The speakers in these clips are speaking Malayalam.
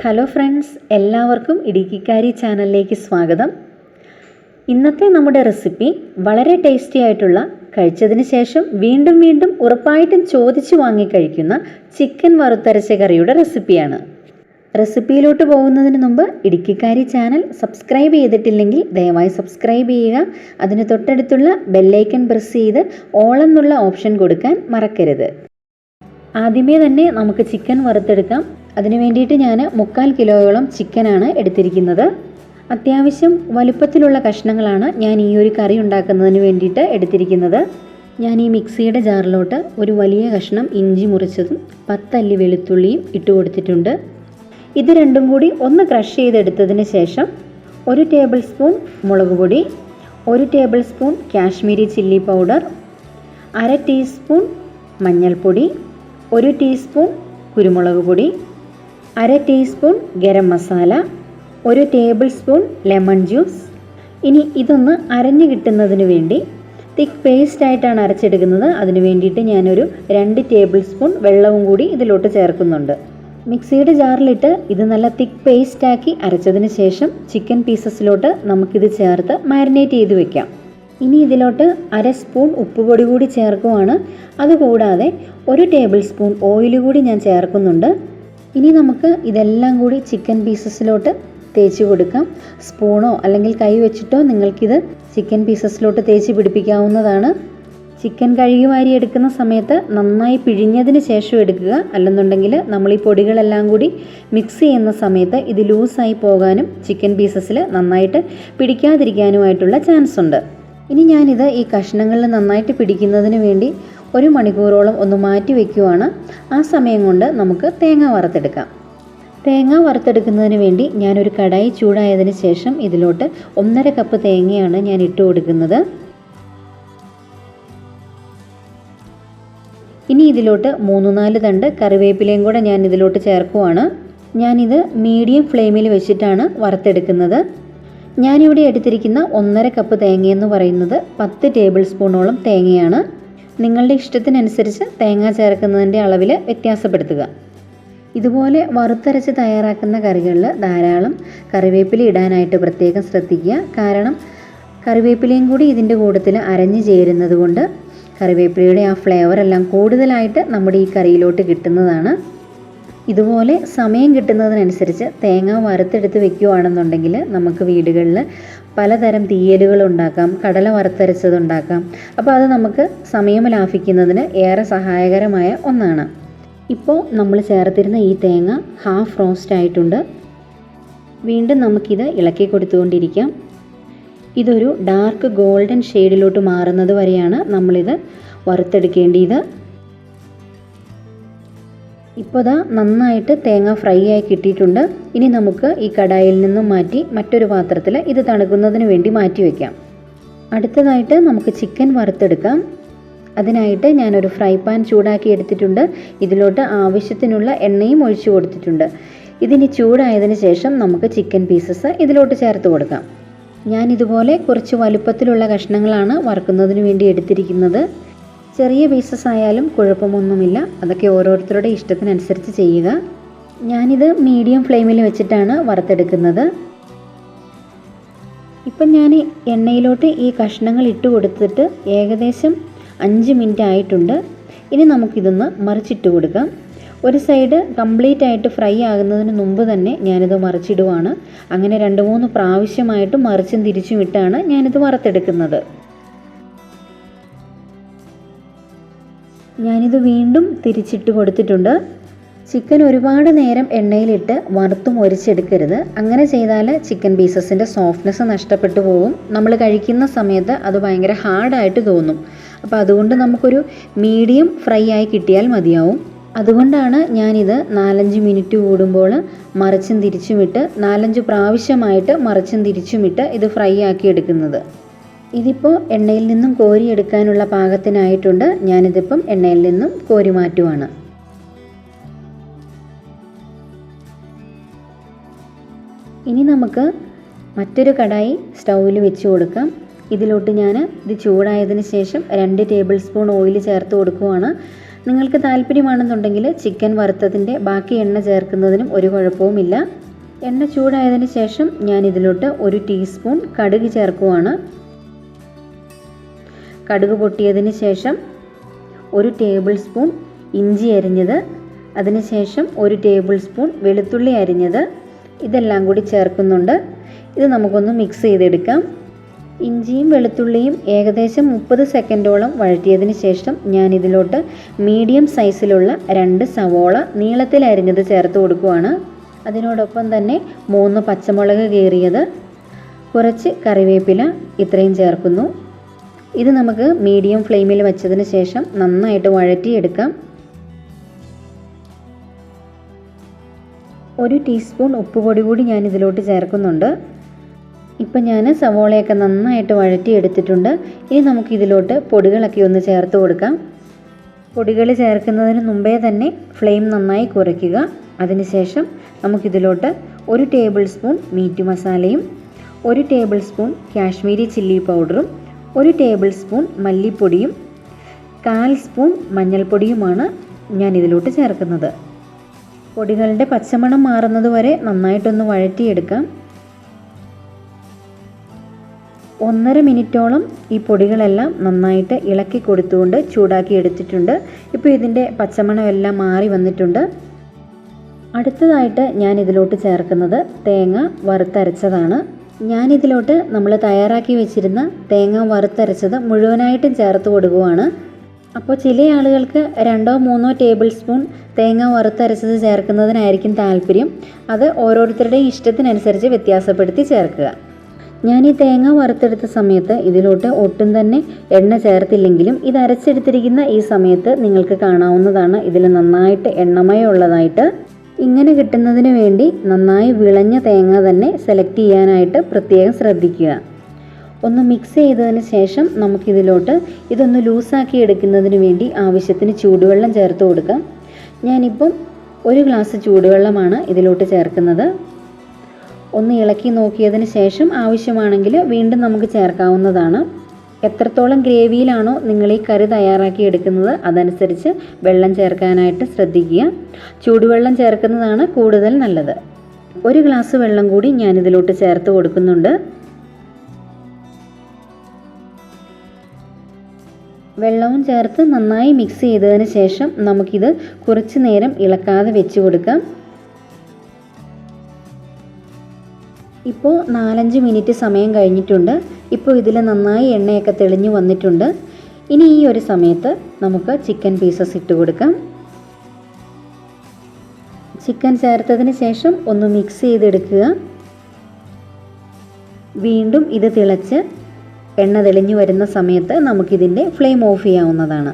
ഹലോ ഫ്രണ്ട്സ്, എല്ലാവർക്കും ഇടുക്കിക്കാരി ചാനലിലേക്ക് സ്വാഗതം. ഇന്നത്തെ നമ്മുടെ റെസിപ്പി വളരെ ടേസ്റ്റി ആയിട്ടുള്ള, കഴിച്ചതിന് ശേഷം വീണ്ടും വീണ്ടും ഉറപ്പായിട്ടും ചോദിച്ചു വാങ്ങിക്കഴിക്കുന്ന ചിക്കൻ വറുത്തരച്ച കറിയുടെ റെസിപ്പിയാണ്. റെസിപ്പിയിലോട്ട് പോകുന്നതിന് മുമ്പ് ഇടുക്കിക്കാരി ചാനൽ സബ്സ്ക്രൈബ് ചെയ്തിട്ടില്ലെങ്കിൽ ദയവായി സബ്സ്ക്രൈബ് ചെയ്യുക. അതിന് തൊട്ടടുത്തുള്ള ബെല്ലൈക്കൺ പ്രസ് ചെയ്ത് ഓൾ എന്നുള്ള ഓപ്ഷൻ കൊടുക്കാൻ മറക്കരുത്. ആദ്യമേ തന്നെ നമുക്ക് ചിക്കൻ വറുത്തെടുക്കാം. അതിനു വേണ്ടിയിട്ട് ഞാൻ 3/4 കിലോയോളം ചിക്കനാണ് എടുത്തിരിക്കുന്നത്. അത്യാവശ്യം വലുപ്പത്തിലുള്ള കഷ്ണങ്ങളാണ് ഞാൻ ഈ ഒരു കറി ഉണ്ടാക്കുന്നതിന് വേണ്ടിയിട്ട് എടുത്തിരിക്കുന്നത്. ഞാൻ ഈ മിക്സിയുടെ ജാറിലോട്ട് ഒരു വലിയ കഷ്ണം ഇഞ്ചി മുറിച്ചതും 10 അല്ലി വെളുത്തുള്ളിയും ഇട്ട് കൊടുത്തിട്ടുണ്ട്. ഇത് രണ്ടും കൂടി ഒന്ന് ക്രഷ് ചെയ്തെടുത്തതിന് ശേഷം 1 ടേബിൾ സ്പൂൺ മുളക് പൊടി, 1 table spoon Kashmiri chilli powder, 1/2 teaspoon മഞ്ഞൾപ്പൊടി, 1 ടീസ്പൂൺ കുരുമുളക് പൊടി, 1/2 teaspoon garam masala, 1 table spoon lemon juice. ഇനി ഇതൊന്ന് അരഞ്ഞു കിട്ടുന്നതിന് വേണ്ടി തിക്ക് പേസ്റ്റ് ആയിട്ടാണ് അരച്ചെടുക്കുന്നത്. അതിന് വേണ്ടിയിട്ട് ഞാനൊരു 2 ടേബിൾ സ്പൂൺ വെള്ളവും കൂടി ഇതിലോട്ട് ചേർക്കുന്നുണ്ട്. മിക്സിയുടെ ജാറിലിട്ട് ഇത് നല്ല തിക്ക് പേസ്റ്റാക്കി അരച്ചതിന് ശേഷം ചിക്കൻ പീസസിലോട്ട് നമുക്കിത് ചേർത്ത് മാരിനേറ്റ് ചെയ്ത് വെക്കാം. ഇനി ഇതിലോട്ട് 1/2 സ്പൂൺ ഉപ്പുപൊടി കൂടി ചേർക്കുവാണ്. അതുകൂടാതെ 1 ടേബിൾ സ്പൂൺ ഓയിൽ കൂടി ഞാൻ ചേർക്കുന്നുണ്ട്. ഇനി നമുക്ക് ഇതെല്ലാം കൂടി ചിക്കൻ പീസസിലോട്ട് തേച്ച് കൊടുക്കാം. സ്പൂണോ അല്ലെങ്കിൽ കൈ വെച്ചിട്ടോ നിങ്ങൾക്കിത് ചിക്കൻ പീസസിലോട്ട് തേച്ച് പിടിപ്പിക്കാവുന്നതാണ്. ചിക്കൻ കഴുകി വാരി എടുക്കുന്ന സമയത്ത് നന്നായി പിഴിഞ്ഞതിന് ശേഷം എടുക്കുക. അല്ലെന്നുണ്ടെങ്കിൽ നമ്മൾ ഈ പൊടികളെല്ലാം കൂടി മിക്സ് ചെയ്യുന്ന സമയത്ത് ഇത് ലൂസായി പോകാനും ചിക്കൻ പീസസിൽ നന്നായിട്ട് പിടിക്കാതിരിക്കാനുമായിട്ടുള്ള ചാൻസ് ഉണ്ട്. ഇനി ഞാനിത് ഈ കഷ്ണങ്ങളിൽ നന്നായിട്ട് പിടിക്കുന്നതിന് വേണ്ടി 1 മണിക്കൂറോളം ഒന്ന് മാറ്റി വയ്ക്കുവാണ്. ആ സമയം കൊണ്ട് നമുക്ക് തേങ്ങ വറുത്തെടുക്കാം. തേങ്ങ വറുത്തെടുക്കുന്നതിന് വേണ്ടി ഞാനൊരു കടായി ചൂടായതിന് ശേഷം ഇതിലോട്ട് 1.5 കപ്പ് തേങ്ങയാണ് ഞാൻ ഇട്ട് കൊടുക്കുന്നത്. ഇനി ഇതിലോട്ട് 3-4 തണ്ട് കറിവേപ്പിലയും കൂടെ ഞാൻ ഇതിലോട്ട് ചേർക്കുവാണ്. ഞാനിത് മീഡിയം ഫ്ലെയിമിൽ വെച്ചിട്ടാണ് വറുത്തെടുക്കുന്നത്. ഞാനിവിടെ എടുത്തിരിക്കുന്ന 1.5 കപ്പ് തേങ്ങയെന്ന് പറയുന്നത് 10 ടേബിൾ സ്പൂണോളം തേങ്ങയാണ്. നിങ്ങളുടെ ഇഷ്ടത്തിനനുസരിച്ച് തേങ്ങ ചേർക്കുന്നതിൻ്റെ അളവിൽ വ്യത്യാസപ്പെടുത്തുക. ഇതുപോലെ വറുത്തരച്ച് തയ്യാറാക്കുന്ന കറികളിൽ ധാരാളം കറിവേപ്പില ഇടാനായിട്ട് പ്രത്യേകം ശ്രദ്ധിക്കുക. കാരണം കറിവേപ്പിലയും കൂടി ഇതിൻ്റെ കൂട്ടത്തിൽ അരഞ്ഞു ചേരുന്നത് കൊണ്ട് കറിവേപ്പിലയുടെ ആ ഫ്ലേവറെല്ലാം കൂടുതലായിട്ട് നമ്മുടെ ഈ കറിയിലോട്ട് കിട്ടുന്നതാണ്. ഇതുപോലെ സമയം കിട്ടുന്നതിനനുസരിച്ച് തേങ്ങ വറുത്തെടുത്ത് വെക്കുകയാണെന്നുണ്ടെങ്കിൽ നമുക്ക് വീടുകളിൽ പലതരം തീയലുകൾ ഉണ്ടാക്കാം, കടല വറുത്തരച്ചതുണ്ടാക്കാം. അപ്പോൾ അത് നമുക്ക് സമയം ലാഭിക്കുന്നതിന് ഏറെ സഹായകരമായ ഒന്നാണ്. ഇപ്പോൾ നമ്മൾ ചേർത്തിരുന്ന ഈ തേങ്ങ ഹാഫ് റോസ്റ്റ് ആയിട്ടുണ്ട്. വീണ്ടും നമുക്കിത് ഇളക്കി കൊടുത്തുകൊണ്ടിരിക്കാം. ഇതൊരു ഡാർക്ക് ഗോൾഡൻ ഷെയ്ഡിലോട്ട് മാറുന്നത് വരെയാണ് നമ്മളിത് വറുത്തെടുക്കേണ്ടത്. ഇപ്പോൾ ദാ നന്നായിട്ട് തേങ്ങ ഫ്രൈ ആയി കിട്ടിയിട്ടുണ്ട്. ഇനി നമുക്ക് ഈ കടായിൽ നിന്നും മാറ്റി മറ്റൊരു പാത്രത്തിൽ ഇത് തണുക്കുന്നതിന് വേണ്ടി മാറ്റി വയ്ക്കാം. അടുത്തതായിട്ട് നമുക്ക് ചിക്കൻ വറുത്തെടുക്കാം. അതിനായിട്ട് ഞാനൊരു ഫ്രൈ പാൻ ചൂടാക്കി എടുത്തിട്ടുണ്ട്. ഇതിലോട്ട് ആവശ്യത്തിനുള്ള എണ്ണയും ഒഴിച്ചു കൊടുത്തിട്ടുണ്ട്. ഇതിനി ചൂടായതിന് ശേഷം നമുക്ക് ചിക്കൻ പീസസ് ഇതിലോട്ട് ചേർത്ത് കൊടുക്കാം. ഞാനിതുപോലെ കുറച്ച് വലുപ്പത്തിലുള്ള കഷ്ണങ്ങളാണ് വറുക്കുന്നതിന് വേണ്ടി എടുത്തിരിക്കുന്നത്. ചെറിയ പീസസ് ആയാലും കുഴപ്പമൊന്നുമില്ല. അതൊക്കെ ഓരോരുത്തരുടെ ഇഷ്ടത്തിനനുസരിച്ച് ചെയ്യുക. ഞാനിത് മീഡിയം ഫ്ലെയിമിൽ വെച്ചിട്ടാണ് വറുത്തെടുക്കുന്നത്. ഇപ്പം ഞാൻ എണ്ണയിലോട്ട് ഈ കഷ്ണങ്ങൾ ഇട്ട് കൊടുത്തിട്ട് ഏകദേശം 5 മിനിറ്റ് ആയിട്ടുണ്ട്. ഇനി നമുക്കിതൊന്ന് മറിച്ചിട്ട് കൊടുക്കാം. ഒരു സൈഡ് കംപ്ലീറ്റ് ആയിട്ട് ഫ്രൈ ആകുന്നതിന് മുമ്പ് തന്നെ ഞാനിത് മറിച്ചിടുവാണ്. അങ്ങനെ 2-3 പ്രാവശ്യമായിട്ട് മറിച്ചും തിരിച്ചും ഇട്ടാണ് ഞാനിത് വറുത്തെടുക്കുന്നത്. ഞാനിത് വീണ്ടും തിരിച്ചിട്ട് കൊടുത്തിട്ടുണ്ട്. ചിക്കൻ ഒരുപാട് നേരം എണ്ണയിലിട്ട് വറുത്തും ഒരിച്ചെടുക്കരുത്. അങ്ങനെ ചെയ്താൽ ചിക്കൻ പീസസിൻ്റെ സോഫ്റ്റ്നെസ് നഷ്ടപ്പെട്ടു പോകും. നമ്മൾ കഴിക്കുന്ന സമയത്ത് അത് ഭയങ്കര ഹാർഡായിട്ട് തോന്നും. അപ്പോൾ അതുകൊണ്ട് നമുക്കൊരു മീഡിയം ഫ്രൈ ആയി കിട്ടിയാൽ മതിയാവും. അതുകൊണ്ടാണ് ഞാനിത് 4-5 മിനിറ്റ് കൂടുമ്പോൾ മറിച്ചും തിരിച്ചുമിട്ട് 4-5 പ്രാവശ്യമായിട്ട് മറിച്ചും തിരിച്ചുമിട്ട് ഇത് ഫ്രൈ ആക്കി എടുക്കുന്നത്. ഇതിപ്പോൾ എണ്ണയിൽ നിന്നും കോരിയെടുക്കാനുള്ള പാകത്തിനായിട്ടുണ്ട്. ഞാനിതിപ്പം എണ്ണയിൽ നിന്നും കോരി മാറ്റുവാണ്. ഇനി നമുക്ക് മറ്റൊരു കടായി സ്റ്റൗവിൽ വെച്ച് കൊടുക്കാം. ഇതിലോട്ട് ഞാൻ ഇത് ചൂടായതിന് ശേഷം 2 ടേബിൾ സ്പൂൺ ഓയിൽ ചേർത്ത് കൊടുക്കുവാണ്. നിങ്ങൾക്ക് താല്പര്യമാണെന്നുണ്ടെങ്കിൽ ചിക്കൻ വറുത്തതിൻ്റെ ബാക്കി എണ്ണ ചേർക്കുന്നതിനും ഒരു കുഴപ്പവുമില്ല. എണ്ണ ചൂടായതിന് ശേഷം ഞാൻ ഇതിലോട്ട് 1 ടീസ്പൂൺ കടുക് ചേർക്കുവാണ്. കടുക് പൊട്ടിയതിന് ശേഷം 1 ടേബിൾ സ്പൂൺ ഇഞ്ചി അരിഞ്ഞത്, അതിനുശേഷം 1 ടേബിൾ സ്പൂൺ വെളുത്തുള്ളി അരിഞ്ഞത്, ഇതെല്ലാം കൂടി ചേർക്കുന്നുണ്ട്. ഇത് നമുക്കൊന്ന് മിക്സ് ചെയ്തെടുക്കാം. ഇഞ്ചിയും വെളുത്തുള്ളിയും ഏകദേശം 30 സെക്കൻഡോളം വഴറ്റിയതിന് ശേഷം ഞാൻ ഇതിലോട്ട് മീഡിയം സൈസിലുള്ള 2 സവോള നീളത്തിൽ അരിഞ്ഞത് ചേർത്ത് കൊടുക്കുവാണ്. അതിനോടൊപ്പം തന്നെ 3 പച്ചമുളക് കീറിയത്, കുറച്ച് കറിവേപ്പില, ഇത്രയും ചേർക്കുന്നു. ഇത് നമുക്ക് മീഡിയം ഫ്ലെയിമിൽ വെച്ചതിന് ശേഷം നന്നായിട്ട് വഴറ്റിയെടുക്കാം. 1 ടീസ്പൂൺ ഉപ്പുപൊടി കൂടി ഞാൻ ഇതിലോട്ട് ചേർക്കുന്നുണ്ട്. ഇപ്പം ഞാൻ സവോളയൊക്കെ നന്നായിട്ട് വഴറ്റിയെടുത്തിട്ടുണ്ട്. ഇനി നമുക്കിതിലോട്ട് പൊടികളൊക്കെ ഒന്ന് ചേർത്ത് കൊടുക്കാം. പൊടികൾ ചേർക്കുന്നതിന് മുമ്പേ തന്നെ ഫ്ലെയിം നന്നായി കുറയ്ക്കുക. അതിനുശേഷം നമുക്കിതിലോട്ട് 1 ടേബിൾ സ്പൂൺ മീറ്റ് മസാലയും 1 ടേബിൾ സ്പൂൺ കാശ്മീരി ചില്ലി പൗഡറും 1 ടേബിൾ സ്പൂൺ മല്ലിപ്പൊടിയും 1/4 സ്പൂൺ മഞ്ഞൾപ്പൊടിയുമാണ് ഞാൻ ഇതിലോട്ട് ചേർക്കുന്നത്. പൊടികളുടെ പച്ചമണം മാറുന്നത് വരെ നന്നായിട്ടൊന്ന് വഴറ്റിയെടുക്കാം. 1.5 മിനിറ്റോളം ഈ പൊടികളെല്ലാം നന്നായിട്ട് ഇളക്കി കൊടുത്തുകൊണ്ട് ചൂടാക്കി എടുത്തിട്ടുണ്ട്. ഇപ്പോൾ ഇതിൻ്റെ പച്ചമണം എല്ലാം മാറി വന്നിട്ടുണ്ട്. അടുത്തതായിട്ട് ഞാൻ ഇതിലോട്ട് ചേർക്കുന്നത് തേങ്ങ വറുത്തരച്ചതാണ്. ഞാനിതിലോട്ട് നമ്മൾ തയ്യാറാക്കി വെച്ചിരുന്ന തേങ്ങ വറുത്തരച്ചത് മുഴുവനായിട്ടും ചേർത്ത് കൊടുക്കുകയാണ്. അപ്പോൾ ചില ആളുകൾക്ക് 2-3 ടേബിൾ സ്പൂൺ തേങ്ങ വറുത്തരച്ചത് ചേർക്കുന്നതിനായിരിക്കും താല്പര്യം. അത് ഓരോരുത്തരുടെയും ഇഷ്ടത്തിനനുസരിച്ച് വ്യത്യാസപ്പെടുത്തി ചേർക്കുക. ഞാൻ ഈ തേങ്ങ വറുത്തെടുത്ത സമയത്ത് ഇതിലോട്ട് ഒട്ടും തന്നെ എണ്ണ ചേർത്തില്ലെങ്കിലും ഇത് അരച്ചെടുത്തിരിക്കുന്ന ഈ സമയത്ത് നിങ്ങൾക്ക് കാണാവുന്നതാണ് ഇതിൽ നന്നായിട്ട് എണ്ണമയമുള്ളതായിട്ട്. ഇങ്ങനെ കിട്ടുന്നതിന് വേണ്ടി നന്നായി വിളഞ്ഞ തേങ്ങ തന്നെ സെലക്ട് ചെയ്യാനായിട്ട് പ്രത്യേകം ശ്രദ്ധിക്കുക. ഒന്ന് മിക്സ് ചെയ്തതിന് ശേഷം നമുക്കിതിലോട്ട് ഇതൊന്ന് ലൂസാക്കി എടുക്കുന്നതിന് വേണ്ടി ആവശ്യത്തിന് ചൂടുവെള്ളം ചേർത്ത് കൊടുക്കാം. ഞാനിപ്പം 1 ഗ്ലാസ് ചൂടുവെള്ളമാണ് ഇതിലോട്ട് ചേർക്കുന്നത്. ഒന്ന് ഇളക്കി നോക്കിയതിന് ശേഷം ആവശ്യമാണെങ്കിൽ വീണ്ടും നമുക്ക് ചേർക്കാവുന്നതാണ്. എത്രത്തോളം ഗ്രേവിയിലാണോ നിങ്ങൾ ഈ കറി തയ്യാറാക്കി എടുക്കുന്നത് അതനുസരിച്ച് വെള്ളം ചേർക്കാനായിട്ട് ശ്രദ്ധിക്കുക. ചൂടുവെള്ളം ചേർക്കുന്നതാണ് കൂടുതൽ നല്ലത്. 1 ഗ്ലാസ് വെള്ളം കൂടി ഞാനിതിലോട്ട് ചേർത്ത് കൊടുക്കുന്നുണ്ട്. വെള്ളവും ചേർത്ത് നന്നായി മിക്സ് ചെയ്തതിന് ശേഷം നമുക്കിത് കുറച്ച് നേരം ഇളക്കാതെ വെച്ച് കൊടുക്കാം. ഇപ്പോൾ 4-5 മിനിറ്റ് സമയം കഴിഞ്ഞിട്ടുണ്ട്. ഇപ്പോൾ ഇതിൽ നന്നായി എണ്ണയൊക്കെ തെളിഞ്ഞു വന്നിട്ടുണ്ട്. ഇനി ഈ ഒരു സമയത്ത് നമുക്ക് ചിക്കൻ പീസസ് ഇട്ട് കൊടുക്കാം. ചിക്കൻ ചേർത്തതിന് ശേഷം ഒന്ന് മിക്സ് ചെയ്തെടുക്കുക. വീണ്ടും ഇത് തിളച്ച് എണ്ണ തെളിഞ്ഞു വരുന്ന സമയത്ത് നമുക്കിതിൻ്റെ ഫ്ലെയിം ഓഫ് ചെയ്യാവുന്നതാണ്.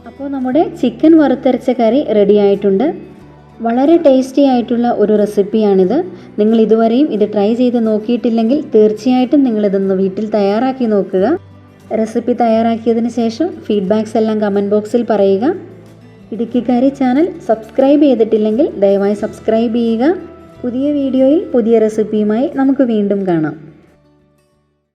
അപ്പോൾ നമ്മുടെ ചിക്കൻ വറുത്തരച്ച കറി റെഡി ആയിട്ടുണ്ട്. വളരെ ടേസ്റ്റി ആയിട്ടുള്ള ഒരു റെസിപ്പിയാണിത്. നിങ്ങൾ ഇതുവരെയും ഇത് ട്രൈ ചെയ്ത് നോക്കിയിട്ടില്ലെങ്കിൽ തീർച്ചയായിട്ടും നിങ്ങളിതൊന്ന് വീട്ടിൽ തയ്യാറാക്കി നോക്കുക. റെസിപ്പി തയ്യാറാക്കിയതിന് ശേഷം ഫീഡ്ബാക്സ് എല്ലാം കമൻറ്റ് ബോക്സിൽ പറയുക. ഇടുക്കിക്കാരി ചാനൽ സബ്സ്ക്രൈബ് ചെയ്തിട്ടില്ലെങ്കിൽ ദയവായി സബ്സ്ക്രൈബ് ചെയ്യുക. പുതിയ വീഡിയോയിൽ പുതിയ റെസിപ്പിയുമായി നമുക്ക് വീണ്ടും കാണാം.